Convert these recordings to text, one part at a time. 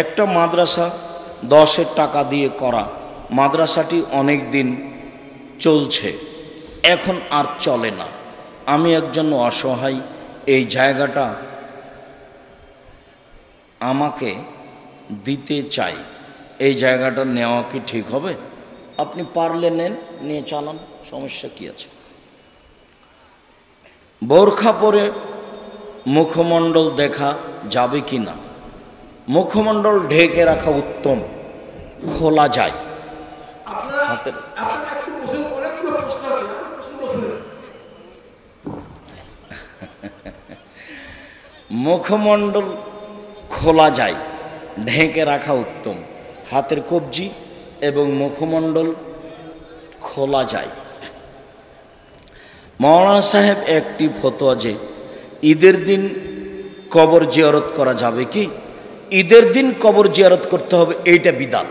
একটা মাদ্রাসা 10-এর টাকা দিয়ে করা, মাদ্রাসাটি অনেক দিন চলছে, এখন আর চলে না। আমি একজন অসহায়, এই জায়গাটা আমাকে দিতে চাই, এই জায়গাটা নেওয়া কি ঠিক হবে? আপনি পারলে নেন, নিয়ে চালান, সমস্যা কি আছে? বোরখা পরে মুখমণ্ডল দেখা যাবে কি না? মুখমণ্ডল ঢেকে রাখা উত্তম, খোলা যায়। মুখমণ্ডল খোলা যায়, ঢেকে রাখা উত্তম। হাতের কবজি এবং মুখমণ্ডল খোলা যায়। মাওলানা সাহেব একটি ফতোয়া যে ঈদের দিন কবর জিয়ারত করা যাবে কি? ঈদের দিন কবর জিয়ারত করতে হবে, এইটা বিদাত।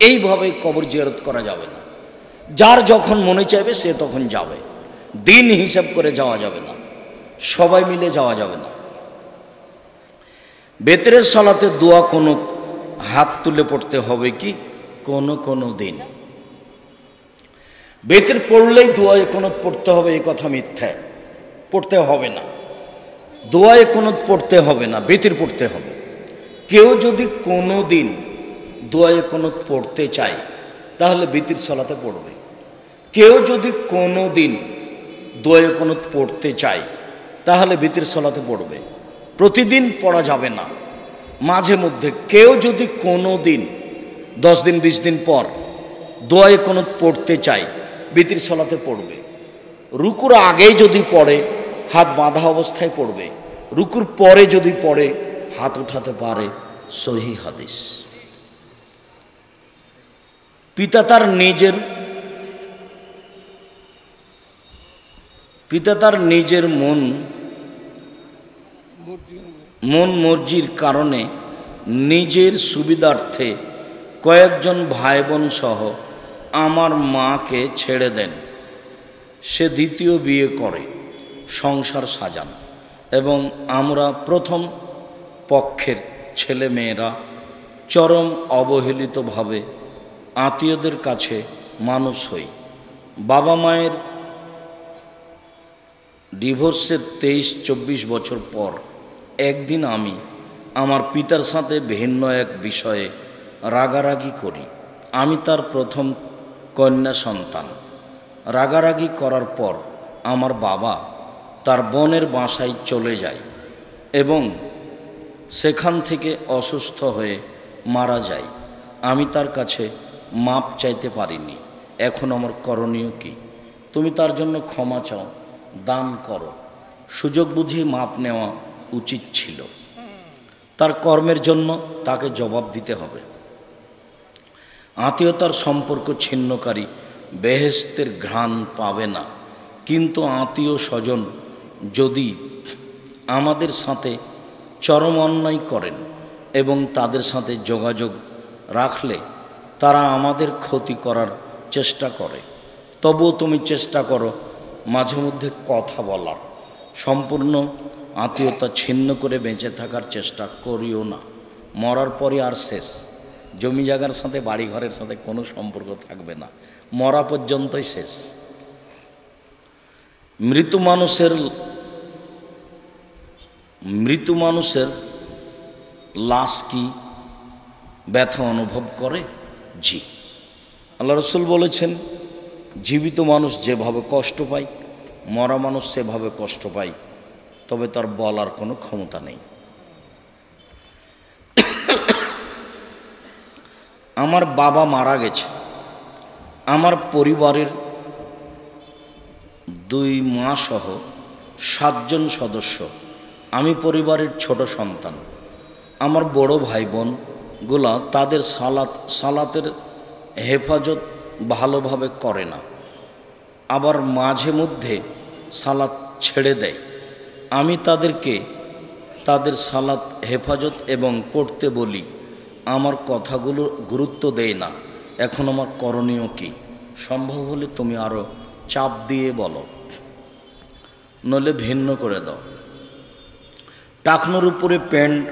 এইভাবে কবর জিয়ারত করা যাবে না। যার যখন মনে চাইবে সে তখন যাবে, দিন হিসাব করে যাওয়া যাবে না, সবাই মিলে যাওয়া যাবে না। বেতরের সালাতে দোয়া কোনো হাত তুলে পড়তে হবে কি? কোনো দিন বেতের পড়লেই দোয়ায়ে কুনুত পড়তে হবে, এই কথা মিথ্যা। পড়তে হবে না, দোয়ায়ে কুনুত পড়তে হবে না, বেতের পড়তে হবে। কেউ যদি কোনো দিন দোয়ায়ে কুনুত পড়তে চায় তাহলে বেতের সালাতে পড়বে। কেউ যদি কোনো দিন দোয়ায়ে কুনুত পড়তে চায় তাহলে বেতের সালাতে পড়বে। প্রতিদিন পড়া যাবে না, মাঝে মধ্যে। কেউ যদি কোনো দিন 10 দিন 20 দিন পর দোয়ায়ে কুনুত পড়তে চায় বেতের সালাতে পড়বে। রুকুর আগেই যদি পড়ে হাত বাঁধা অবস্থায় পড়বে, রুকুর পরে যদি পড়ে হাত উঠাতে পারে, সহিহ হাদিস। পিতা তার নিজের মন মর্জির কারণে নিজের সুবিধার্থে কয়েকজন ভাই বোন সহ আমার মাকে ছেড়ে দেন। সে দ্বিতীয় বিয়ে করে সংসার সাজান এবং আমরা প্রথম পক্ষের ছেলে মেয়েরা চরম অবহেলিতভাবে আত্মীয়দের কাছে মানুষ হই। বাবা মায়ের ডিভোর্সের 23-24 বছর পর একদিন আমি আমার পিতার সাথে ভিন্ন এক বিষয়ে রাগারাগি করি। আমি তার প্রথম কন্যা সন্তান। রাগারাগি করার পর আমার বাবা তার বোনের বাসায় চলে যায় এবং সেখান থেকে অসুস্থ হয়ে মারা যায়। আমি তার কাছে মাপ চাইতে পারিনি। এখন আমার করণীয় কি? তুমি তার জন্য ক্ষমা চাও, দান করো। সুযোগ বুঝে মাপ নেওয়া উচিত ছিল। তার কর্মের জন্য তাকে জবাব দিতে হবে। আত্মীয়তার সম্পর্ক ছিন্নকারী বেহেশতের ঘ্রাণ পাবে না, কিন্তু আত্মীয় স্বজন যদি আমাদের সাথে চরম অন্যায় করেন এবং তাদের সাথে যোগাযোগ রাখলে তারা আমাদের ক্ষতি করার চেষ্টা করে, তবুও তুমি চেষ্টা করো মাঝে মধ্যে কথা বলার। সম্পূর্ণ আত্মীয়তা ছিন্ন করে বেঁচে থাকার চেষ্টা করিও না। মরার পরে আর শেষ। জমি জায়গার সাথে বাড়ি ঘরের সাথে কোনো সম্পর্ক থাকবে না, মরা পর্যন্তই শেষ। মৃত মানুষের লাশ কি ব্যথা অনুভব করে? জি, আল্লাহ রসুল বলেছেন, জীবিত মানুষ যেভাবে কষ্ট পায় মরা মানুষ সেভাবে কষ্ট পায়, তবে তার বলার কোনো ক্ষমতা নেই। আমার বাবা মারা গেছে। আমার পরিবারের 2 মা সহ 7 জন সদস্য। আমি পরিবারের ছোট সন্তান। আমার বড় ভাই বোনগুলা তাদের সালাতের হেফাজত ভালোভাবে করে না, আবার মাঝে মধ্যে সালাত ছেড়ে দেয়। আমি তাদেরকে তাদের সালাত হেফাজত এবং পড়তে বলি, আমার কথাগুলো গুরুত্ব দেয় না। এখন আমার করণীয় কি? সম্ভব হলে তুমি আরও চাপ দিয়ে বলো, নইলে ভিন্ন করে দাও। টাকনোর উপরে প্যান্ট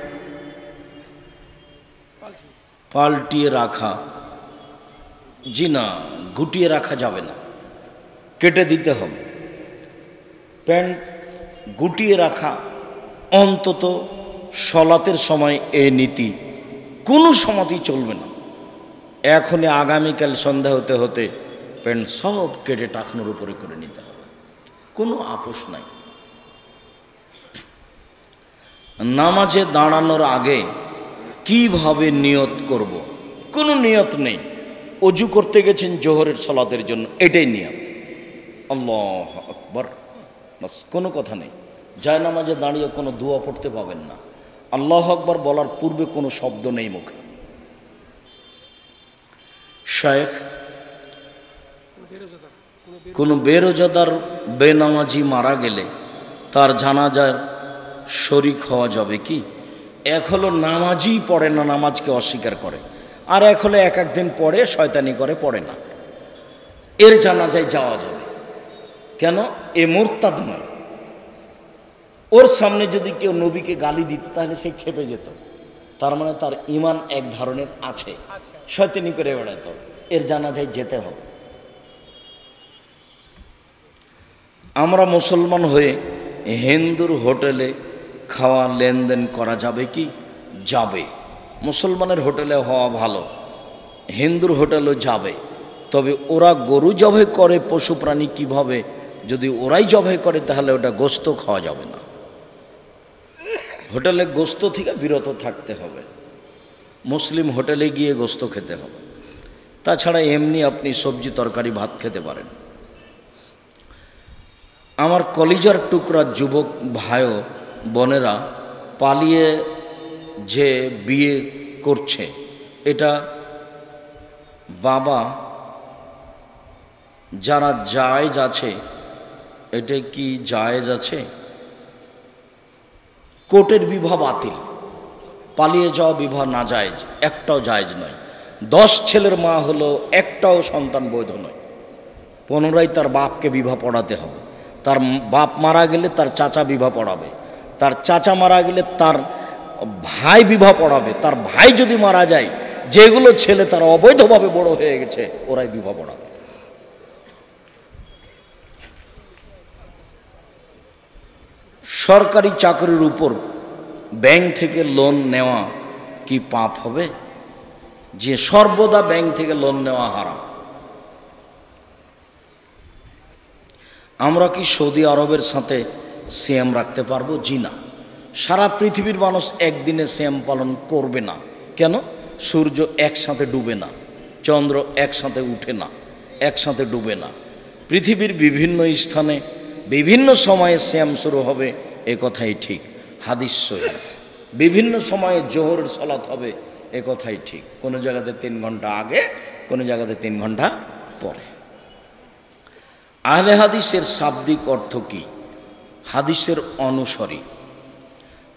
পাল্টিয়ে রাখা, জি না, গুটিয়ে রাখা যাবে না, কেটে দিতে হবে। প্যান্ট গুটিয়ে রাখা অন্তত সলাতের সময় এ নীতি কোনো সময়তেই চলবে না। এখনই আগামীকাল সন্ধ্যা হতে হতে প্যান্ট সব কেটে টাকনোর উপরে করে নিতে হবে, কোনো আপোষ নাই। নামাজে দাঁড়ানোর আগে কিভাবে নিয়ত করব, কোনো নিয়ত নেই। অজু করতে গেছেন জোহরের সালাতের জন্য, এটাই নিয়ত, আল্লাহু আকবার, বাস, কোনো কথা নেই। যায় নামাজে দাঁড়িয়ে কোনো দোয়া পড়তে পাবেন না, আল্লাহু আকবার বলার পূর্বে কোনো শব্দ নেই মুখে। শায়েখ, কোনো বেরোজাদার বেনামাজি মারা গেলে তার জানাজার শরীক হওয়া যাবে কি? এক হলো নামাজই পড়ে না, নামাজকে অস্বীকার করে, আর এক হলো এক একদিন পড়ে, শয়তানি করে, পড়ে না, এর জানাজায় যাওয়া যাবে। কেন? এ মুরতাদ নয়। ওর সামনে যদি কেউ নবীকে গালি দিত তাহলে সে খেপে যেত, তার মানে তার ঈমান এক ধরনের আছে, শয়তানি করে বেড়াত, এর জানাজায় যেতে হবে। আমরা মুসলমান হয়ে হিন্দুর হোটেলে খাওয়া লেনদেন করা যাবে কি? যাবে। মুসলমানের হোটেলে হওয়া ভালো, হিন্দুর হোটেলও যাবে, তবে ওরা গরু জবাই করে, পশু প্রাণী কীভাবে, যদি ওরাই জবাই করে তাহলে ওটা গোস্ত খাওয়া যাবে না। হোটেলে গোস্ত থেকে বিরত থাকতে হবে, মুসলিম হোটেলে গিয়ে গোস্ত খেতে হবে। তাছাড়া এমনি আপনি সবজি তরকারি ভাত খেতে পারেন। আমার কলিজার টুকরা যুবক ভাই বোনেরা পালিয়ে যে বিয়ে করছে, এটা বাবা যারা জায়েজ আছে, এটা কি জায়েজ আছে? কোর্টের বিবাহ বাতিল, পালিয়ে যাওয়া বিবাহ না জায়েজ, একটাও জায়েজ নয়। 10 ছেলের মা হলো একটাও সন্তান বৈধ নয়। পুনরায় তার বাপকে বিবাহ পড়াতে হবে। তার বাপ মারা গেলে তার চাচা বিবাহ পড়াবে, তার চাচা মারা গেলে তার ভাই বিবাহ পড়াবে, তার ভাই যদি মারা যায়, যেগুলো ছেলে তারা অবৈধভাবে বড় হয়ে গেছে ওরাই বিবাহ পড়াবে। সরকারি চাকরির উপর ব্যাংক থেকে লোন নেওয়া কি পাপ হবে? যে সর্বদা ব্যাংক থেকে লোন নেওয়া হারাম। আমরা কি সৌদি আরবের সাথে সিয়াম রাখতে পারবো? জি না। সারা পৃথিবীর মানুষ একদিনে সিয়াম পালন করবে না। কেন? সূর্য একসাথে ডুবে না, চন্দ্র একসাথে উঠে না, একসাথে ডুবে না। পৃথিবীর বিভিন্ন স্থানে বিভিন্ন সময়ে সিয়াম শুরু হবে, এ কথাই ঠিক, হাদিস সহিহ। বিভিন্ন সময়ে জোহরের সালাত হবে, এ কথাই ঠিক। কোনো জায়গাতে 3 ঘন্টা আগে, কোনো জায়গাতে 3 ঘন্টা পরে। আহলে হাদিসের শাব্দিক অর্থ কি? হাদিসের অনুসারী।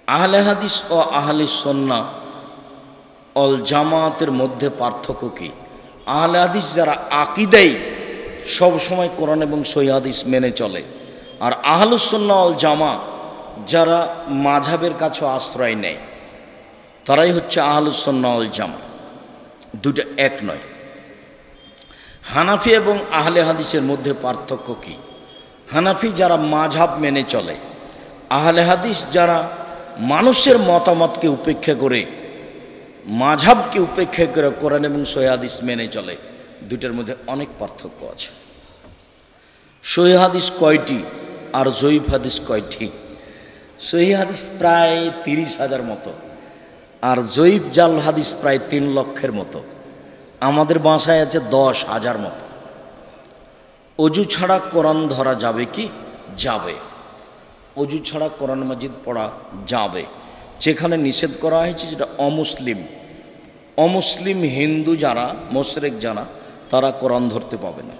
আহলে হাদিস ও আহলে সুন্নাহ ওয়াল জামাতের মধ্যে পার্থক্য কি? আহলে হাদিস যারা আকীদায় সব সময় কোরআন এবং সহিহ হাদিস মেনে চলে, আর আহলুস সুন্নাহ ওয়াল জামা যারা মাযহাবের কাছে আশ্রয় নেয়, তারাই হচ্ছে আহলুস সুন্নাহ ওয়াল জামা। দুটো এক নয়। হানাফি এবং আহলে হাদিসের মধ্যে পার্থক্য কি? হানাফি যারা মাযহাব মেনে চলে, আহলে হাদিস যারা মানুষের মতামতকে উপেক্ষা করে, মাযহাবকে উপেক্ষা করে কোরআন এবং সহিহ হাদিস মেনে চলে। দুইটার মধ্যে অনেক পার্থক্য আছে। সহিহ হাদিস কয়টি আর জয়ীফ হাদিস কয়টি? সহিহ হাদিস প্রায় 30,000 মতো, আর জয়ীফ জাল হাদিস প্রায় 3 লক্ষের মতো। আমাদের বাসায় আছে 10,000 মতো। অজু ছাড়া কোরআন ধরা যাবে কি? যাবে। অজু ছাড়া কোরআন মাজিদ পড়া যাবে। যেখানে নিষেধ করা হয়েছে যেটা অমুসলিম হিন্দু যারা, মুশরিক যারা, তারা কোরআন ধরতে পাবে না।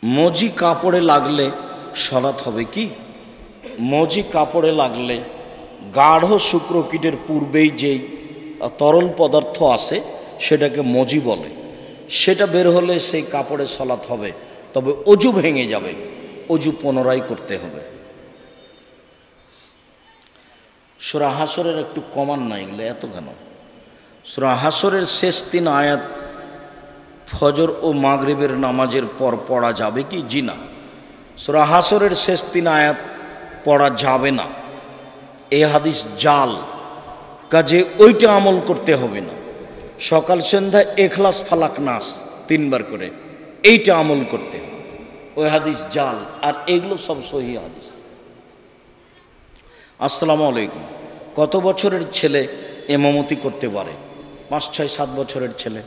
মজি কাপড়ে লাগলে সালাত হবে কি? মজি কাপড়ে লাগলে গাঢ় শুক্রকীটের পূর্বেই যেই তরল পদার্থ আছে সেটাকে মজি বলে, সেটা বের হলে সেই কাপড়ে সালাত হবে, তবে অজু ভেঙে যাবে, অজু পুনরায় করতে হবে। সূরা হাসরের একটু কমান না, এগুলো এত কেন? সূরা হাসরের শেষ 3 আয়াত ফজর ও মাগরিবের নামাজের পর পড়া যাবে কি? জি না, সূরা হাসরের শেষ 3 আয়াত পড়া যাবে না। এই হাদিস জাল, কাজে ওইটা আমল করতে হবে না। সকাল সন্ধ্যা ইখলাস ফালাক নাস 3 বার করে এইটা আমল করতে হবে। ওই হাদিস জাল, আর এগুলো সব সহিহ হাদিস। আসসালামু আলাইকুম। কত বছরের ছেলে ইমামতি করতে পারে? 5, 6, 7 বছরের ছেলে।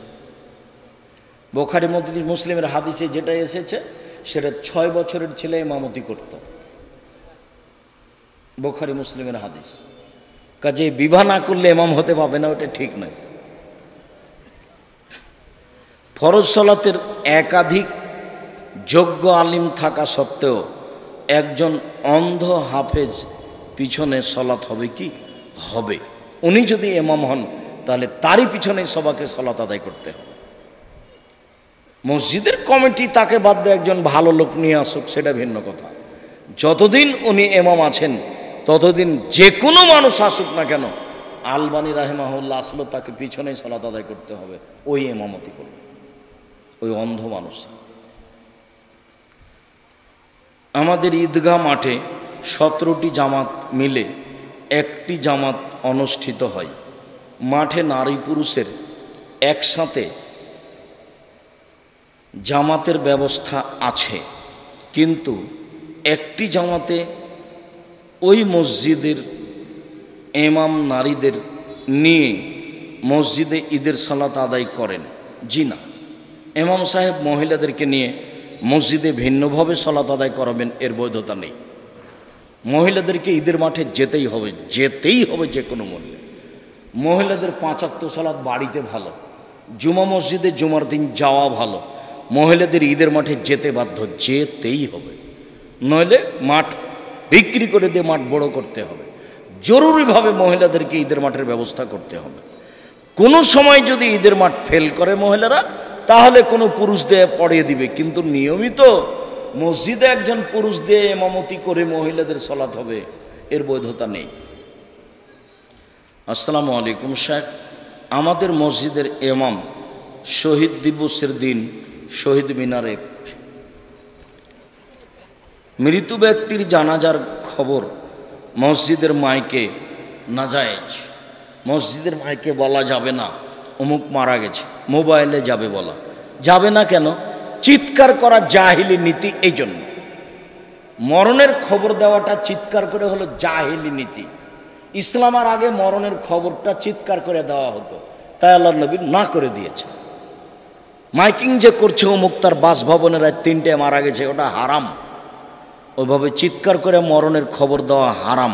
বুখারী মুসলিমের হাদিসে যেটা এসেছে সেটা 6 বছরের ছেলে ইমামতি করত। বুখারী মুসলিমের হাদিস। কাজে বিবাহ না করলে ইমাম হতে পাবে না, ওটা ঠিক নয়। ফরজ সালাতের একাধিক যোগ্য আলিম থাকা সত্ত্বেও একজন অন্ধ হাফেজ পিছনে সলাত হবে কি? হবে। উনি যদি ইমাম হন তাহলে তারই পিছনে সবাইকে সলাত আদায় করতে হবে। মসজিদের কমিটি তাকে বাদ দিয়ে একজন ভালো লোক নিয়ে আসুক, সেটা ভিন্ন কথা। যতদিন উনি ইমাম আছেন ততদিন যে কোনো মানুষ আসুক না কেন, আলবানী রাহিমাহুল্লাহ আসলো, তাকে পিছনে সলাত আদায় করতে হবে। ওই ইমামতি করবে, ওই অন্ধ মানুষ। আমাদের ঈদগাহ মাঠে 17টি জামাত মিলে একটি জামাত অনুষ্ঠিত হয়। মাঠে নারী পুরুষের একসাথে জামাতের ব্যবস্থা আছে, কিন্তু একটি জামাতে ওই মসজিদের ইমাম নারীদের নিয়ে মসজিদে ঈদের সালাত আদায় করেন? জি না, ইমাম সাহেব মহিলাদেরকে নিয়ে মসজিদে ভিন্নভাবে সালাত আদায় করাবেন, এর বৈধতা নেই। মহিলাদেরকে ঈদের মাঠে যেতেই হবে, যেতেই হবে যে কোনো মূল্যে। মহিলাদের 5 ওয়াক্ত সালাত বাড়িতে ভালো, জুমা মসজিদে জুমার দিন যাওয়া ভালো। মহিলাদের ঈদের মাঠে যেতে বাধ্য, যেতেই হবে, নইলে মাঠ বিক্রি করে দিয়ে মাঠ বড় করতে হবে। জরুরিভাবে মহিলাদেরকে ঈদের মাঠের ব্যবস্থা করতে হবে। কোনো সময় যদি ঈদের মাঠ ফেল করে মহিলারা, তাহলে কোনো পুরুষ দিয়ে পড়িয়ে দিবে, কিন্তু নিয়মিত মসজিদে একজন পুরুষ দিয়ে ইমামতি করে মহিলাদের সালাত হবে, এর বৈধতা নেই। আসসালামু আলাইকুম শেখ, আমাদের মসজিদের ইমাম শহীদ দিবসের দিন শহীদ মিনারে মৃত ব্যক্তির জানাজার খবর মসজিদের মাইকে নাজায়েজ। মসজিদের মাইকে বলা যাবে না অমুক মারা গেছে, মোবাইলে যাবে বলা যাবে না। কেন? চিৎকার করা জাহিলি নীতি। এই জন্য মরণের খবর দেওয়াটা চিৎকার করে হলো জাহিলি নীতি। ইসলামের আগে মরণের খবরটা চিৎকার করে দেওয়া হতো, তাই আল্লাহর নবী না করে দিয়েছে। মাইকিং যে করছে অমুক তার বাসভবনের 3টে মারা গেছে, ওটা হারাম। ওইভাবে চিৎকার করে মরণের খবর দেওয়া হারাম।